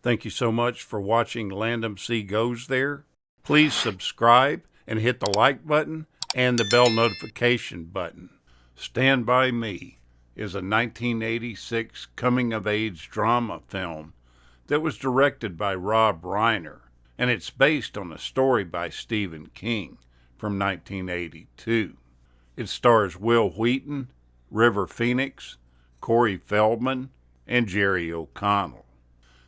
Thank you so much for watching Landumc Goes There. Please subscribe and hit the like button and the bell notification button. Stand By Me is a 1986 coming-of-age drama film that was directed by Rob Reiner, and it's based on a story by Stephen King from 1982. It stars Will Wheaton, River Phoenix, Corey Feldman, and Jerry O'Connell.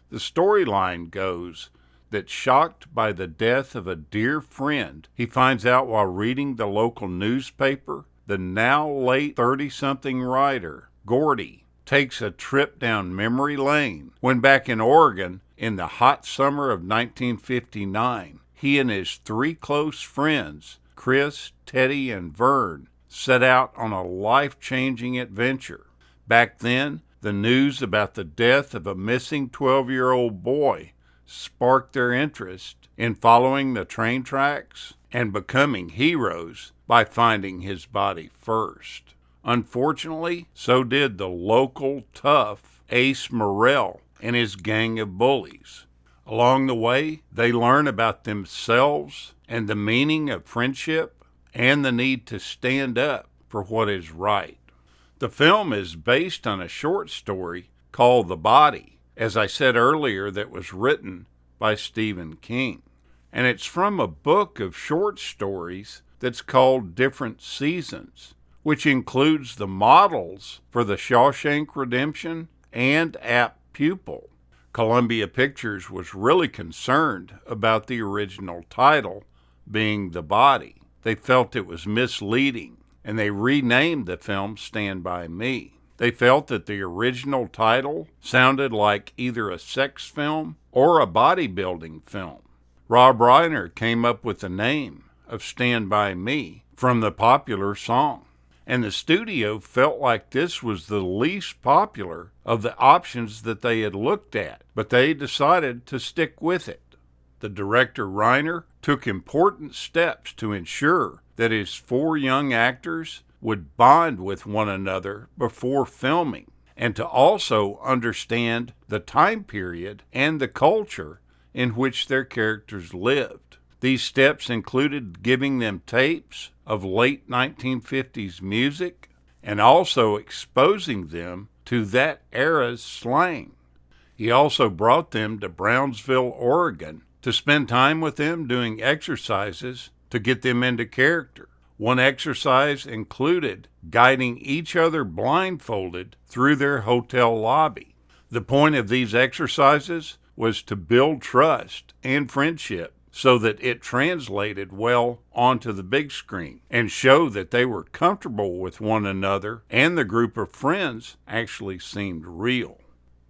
The storyline goes that, shocked by the death of a dear friend, he finds out while reading the local newspaper, the now late 30-something writer, Gordy, takes a trip down memory lane when back in Oregon in the hot summer of 1959, he and his three close friends, Chris, Teddy, and Vern, set out on a life-changing adventure. Back then, the news about the death of a missing 12-year-old boy sparked their interest in following the train tracks and becoming heroes by finding his body first. Unfortunately, so did the local tough Ace Morrell and his gang of bullies. Along the way, they learn about themselves and the meaning of friendship and the need to stand up for what is right. The film is based on a short story called The Body, as I said earlier, that was written by Stephen King. And it's from a book of short stories that's called Different Seasons, which includes the models for The Shawshank Redemption and Apt Pupil. Columbia Pictures was really concerned about the original title being The Body. They felt it was misleading, and they renamed the film Stand By Me. They felt that the original title sounded like either a sex film or a bodybuilding film. Rob Reiner came up with the name of Stand By Me from the popular song, and the studio felt like this was the least popular of the options that they had looked at, but they decided to stick with it. The director, Reiner, took important steps to ensure that his four young actors would bond with one another before filming, and to also understand the time period and the culture in which their characters lived. These steps included giving them tapes of late 1950s music and also exposing them to that era's slang. He also brought them to Brownsville, Oregon, to spend time with them doing exercises to get them into character. One exercise included guiding each other blindfolded through their hotel lobby. The point of these exercises was to build trust and friendship so that it translated well onto the big screen and show that they were comfortable with one another and the group of friends actually seemed real.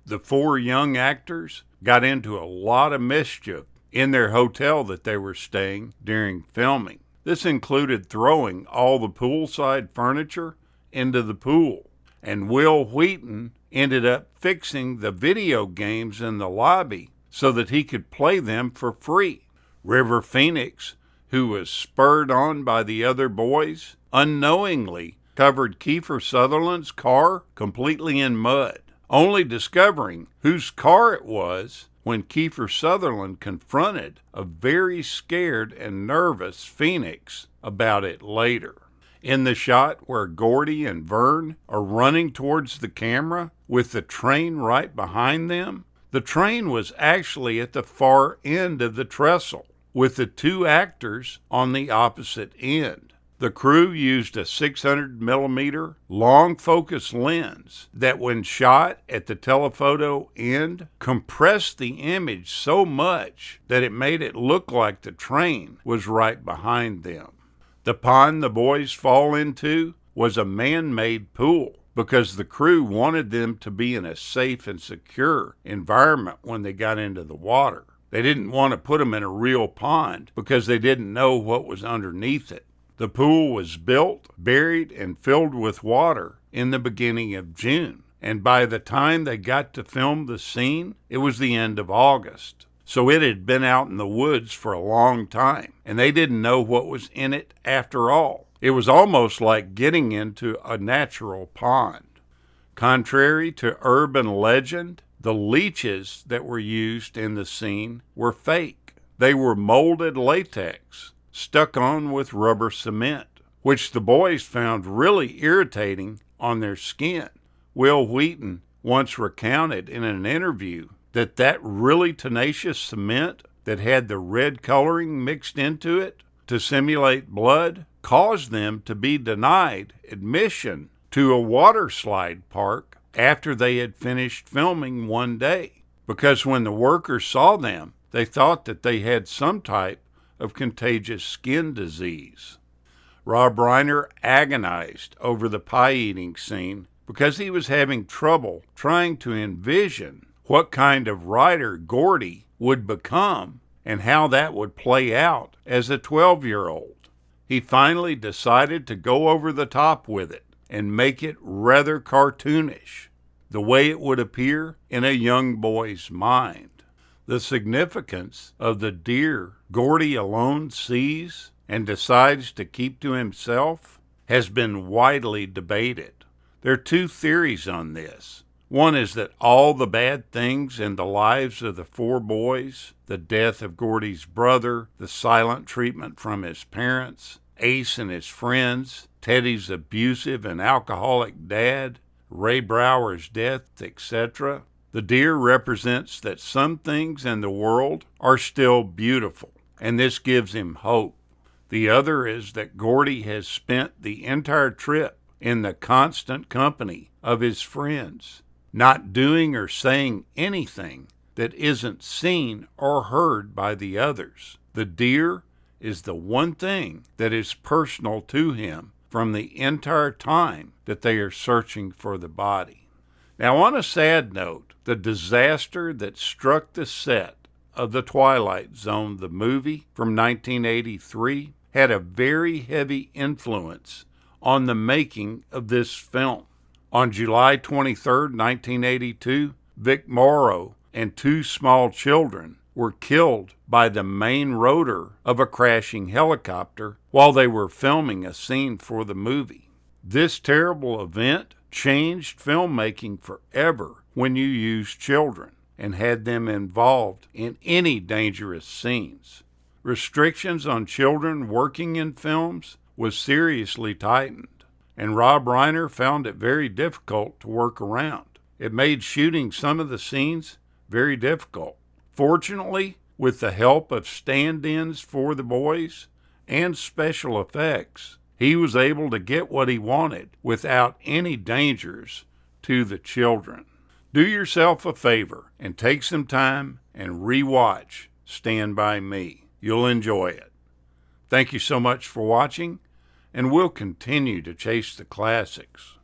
The four young actors got into a lot of mischief in their hotel that they were staying during filming. This included throwing all the poolside furniture into the pool, and Will Wheaton ended up fixing the video games in the lobby so that he could play them for free. River Phoenix, who was spurred on by the other boys, unknowingly covered Kiefer Sutherland's car completely in mud, only discovering whose car it was when Kiefer Sutherland confronted a very scared and nervous Phoenix about it later. In the shot where Gordy and Vern are running towards the camera with the train right behind them, the train was actually at the far end of the trestle, with the two actors on the opposite end. The crew used a 600mm long focus lens that, when shot at the telephoto end, compressed the image so much that it made it look like the train was right behind them. The pond the boys fall into was a man-made pool because the crew wanted them to be in a safe and secure environment when they got into the water. They didn't want to put them in a real pond because they didn't know what was underneath it. The pool was built, buried, and filled with water in the beginning of June, and by the time they got to film the scene, it was the end of August. So it had been out in the woods for a long time, and they didn't know what was in it after all. It was almost like getting into a natural pond. Contrary to urban legend, The leeches that were used in the scene were fake. They were molded latex, stuck on with rubber cement, which the boys found really irritating on their skin. Will Wheaton once recounted in an interview that really tenacious cement that had the red coloring mixed into it to simulate blood caused them to be denied admission to a water slide park after they had finished filming one day, because when the workers saw them, they thought that they had some type of contagious skin disease. Rob Reiner agonized over the pie-eating scene because he was having trouble trying to envision what kind of writer Gordy would become and how that would play out as a 12-year-old. He finally decided to go over the top with it and make it rather cartoonish, the way it would appear in a young boy's mind. The significance of the deer Gordy alone sees and decides to keep to himself has been widely debated. There are two theories on this. One is that all the bad things in the lives of the four boys, the death of Gordy's brother, the silent treatment from his parents, Ace and his friends, Teddy's abusive and alcoholic dad, Ray Brower's death, etc. The deer represents that some things in the world are still beautiful, and this gives him hope. The other is that Gordy has spent the entire trip in the constant company of his friends, not doing or saying anything that isn't seen or heard by the others. The deer is the one thing that is personal to him from the entire time that they are searching for the body. Now, on a sad note, the disaster that struck the set of The Twilight Zone, the movie from 1983, had a very heavy influence on the making of this film. On July 23, 1982, Vic Morrow and two small children were killed by the main rotor of a crashing helicopter while they were filming a scene for the movie. This terrible event changed filmmaking forever when you used children and had them involved in any dangerous scenes. Restrictions on children working in films was seriously tightened, and Rob Reiner found it very difficult to work around. It made shooting some of the scenes very difficult. Fortunately, with the help of stand-ins for the boys and special effects, he was able to get what he wanted without any dangers to the children. Do yourself a favor and take some time and re-watch Stand By Me. You'll enjoy it. Thank you so much for watching, and we'll continue to chase the classics.